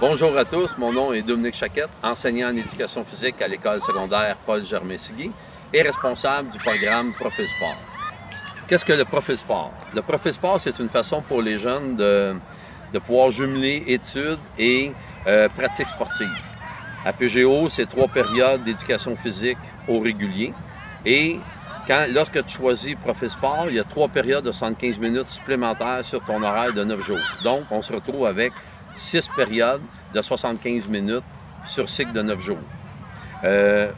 Bonjour à tous, mon nom est Dominique Chaquette, enseignant en éducation physique à l'école secondaire Paul-Germain-Sigui et responsable du programme Profil-Sport. Qu'est-ce que le Profil-Sport? Le Profil-Sport, c'est une façon pour les jeunes de pouvoir jumeler études et pratiques sportives. À PGO, c'est 3 périodes d'éducation physique au régulier et lorsque tu choisis Profil-Sport, il y a 3 périodes de 75 minutes supplémentaires sur ton horaire de 9 jours. Donc, on se retrouve avec 6 périodes de 75 minutes sur cycle de 9 jours.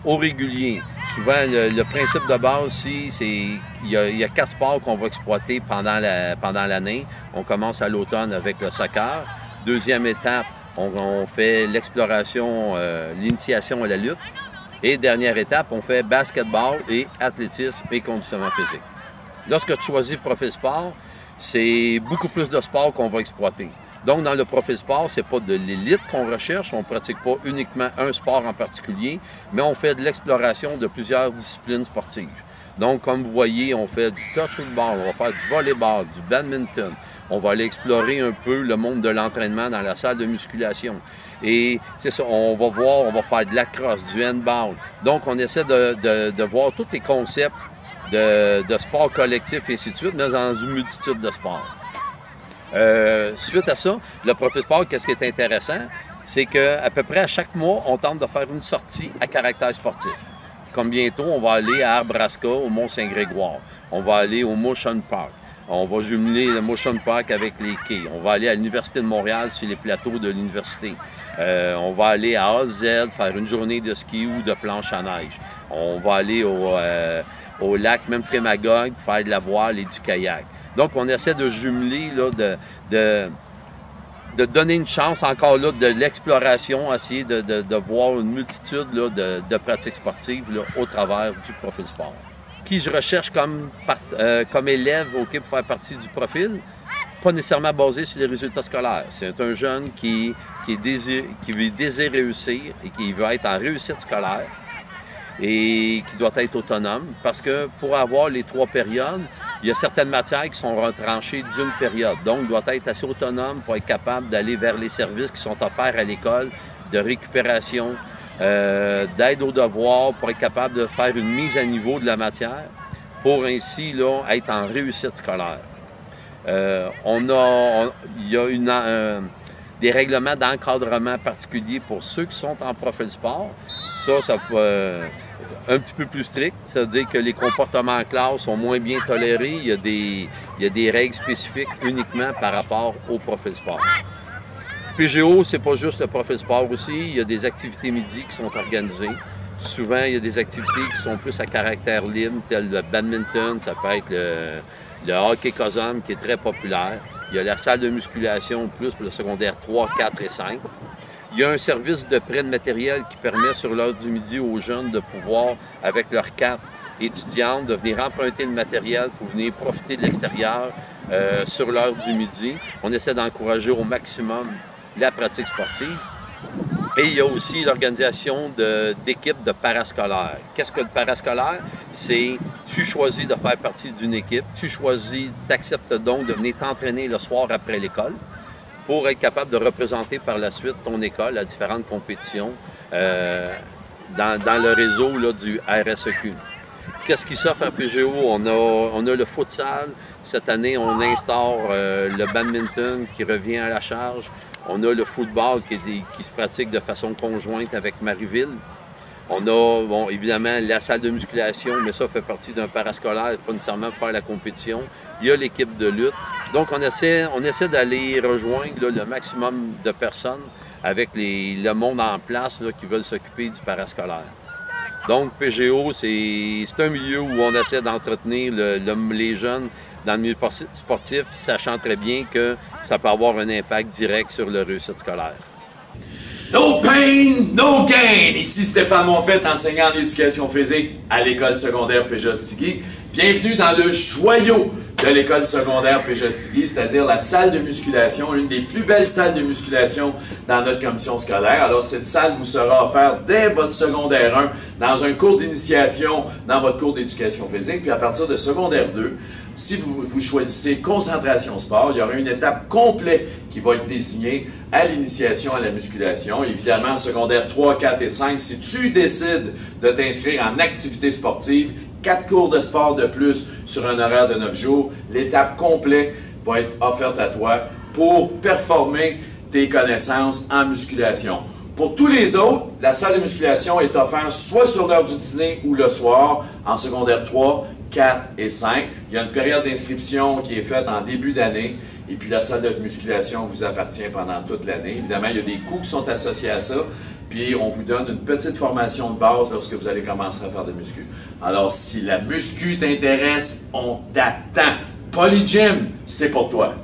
Au régulier, souvent, le principe de base, c'est il y a 4 sports qu'on va exploiter pendant l'année. On commence à l'automne avec le soccer. Deuxième étape, on fait l'exploration, l'initiation à la lutte. Et dernière étape, on fait basketball et athlétisme et conditionnement physique. Lorsque tu choisis Profil-Sport, c'est beaucoup plus de sports qu'on va exploiter. Donc, dans le Profil-Sport, ce n'est pas de l'élite qu'on recherche, on ne pratique pas uniquement un sport en particulier, mais on fait de l'exploration de plusieurs disciplines sportives. Donc, comme vous voyez, on fait du touch football, on va faire du volleyball, du badminton, on va aller explorer un peu le monde de l'entraînement dans la salle de musculation. Et c'est ça, on va faire de la crosse, du handball. Donc, on essaie de voir tous les concepts de sport collectif et ainsi de suite, mais dans une multitude de sports. Suite à ça, le Profil-Sport, qu'est-ce qui est intéressant, c'est qu'à peu près à chaque mois, on tente de faire une sortie à caractère sportif. Comme bientôt, on va aller à Arbraska, au Mont-Saint-Grégoire. On va aller au Motion Park. On va jumeler le Motion Park avec les quais. On va aller à l'Université de Montréal sur les plateaux de l'université. On va aller à AZ faire une journée de ski ou de planche à neige. On va aller au lac Memphremagog pour faire de la voile et du kayak. Donc, on essaie de jumeler, là, de donner une chance encore là de l'exploration, essayer de voir une multitude là, de pratiques sportives là, au travers du Profil-Sport. Qui je recherche comme élève pour faire partie du profil, pas nécessairement basé sur les résultats scolaires. C'est un jeune qui désire réussir et qui veut être en réussite scolaire et qui doit être autonome parce que pour avoir les 3 périodes, il y a certaines matières qui sont retranchées d'une période. Donc, il doit être assez autonome pour être capable d'aller vers les services qui sont offerts à l'école, de récupération, d'aide aux devoirs, pour être capable de faire une mise à niveau de la matière, pour ainsi là, être en réussite scolaire. Il y a des règlements d'encadrement particuliers pour ceux qui sont en Profil-Sport. Ça peut un petit peu plus strict, c'est-à-dire que les comportements en classe sont moins bien tolérés. Il y a des règles spécifiques uniquement par rapport au Profil-Sport. PGO, c'est pas juste le Profil-Sport aussi. Il y a des activités midi qui sont organisées. Souvent, il y a des activités qui sont plus à caractère libre, telles le badminton, ça peut être le hockey cosum qui est très populaire. Il y a la salle de musculation plus pour le secondaire 3, 4 et 5. Il y a un service de prêt de matériel qui permet sur l'heure du midi aux jeunes de pouvoir, avec leur carte étudiante, de venir emprunter le matériel pour venir profiter de l'extérieur sur l'heure du midi. On essaie d'encourager au maximum la pratique sportive. Et il y a aussi l'organisation d'équipes de parascolaires. Qu'est-ce que le parascolaire? C'est tu choisis de faire partie d'une équipe, tu acceptes donc de venir t'entraîner le soir après l'école pour être capable de représenter par la suite ton école à différentes compétitions dans le réseau là, du RSEQ. Qu'est-ce qui s'offre à PGO? On a le futsal. Cette année, on instaure le badminton qui revient à la charge. On a le football qui se pratique de façon conjointe avec Marieville. On a, bon, évidemment, la salle de musculation, mais ça fait partie d'un parascolaire, pas nécessairement pour faire la compétition. Il y a l'équipe de lutte. Donc, on essaie d'aller rejoindre là, le maximum de personnes avec le monde en place là, qui veulent s'occuper du parascolaire. Donc, PGO, c'est un milieu où on essaie d'entretenir les jeunes dans le milieu sportif, sachant très bien que ça peut avoir un impact direct sur leur réussite scolaire. No pain, no gain! Ici Stéphane Monfette, enseignant en éducation physique à l'école secondaire Paul-Germain-Sigui. Bienvenue dans le joyau de l'école secondaire Pejostiguy, c'est-à-dire la salle de musculation, une des plus belles salles de musculation dans notre commission scolaire. Alors, cette salle vous sera offerte dès votre secondaire 1 dans un cours d'initiation, dans votre cours d'éducation physique, puis à partir de secondaire 2, si vous choisissez concentration sport, il y aura une étape complète qui va être désignée à l'initiation à la musculation. Évidemment, secondaire 3, 4 et 5, si tu décides de t'inscrire en activité sportive, 4 cours de sport de plus sur un horaire de 9 jours, l'étape complète va être offerte à toi pour performer tes connaissances en musculation. Pour tous les autres, la salle de musculation est offerte soit sur l'heure du dîner ou le soir, en secondaire 3, 4 et 5. Il y a une période d'inscription qui est faite en début d'année. Et puis la salle de musculation vous appartient pendant toute l'année. Évidemment, il y a des coûts qui sont associés à ça. Puis on vous donne une petite formation de base lorsque vous allez commencer à faire de muscu. Alors, si la muscu t'intéresse, on t'attend. Polygym, c'est pour toi.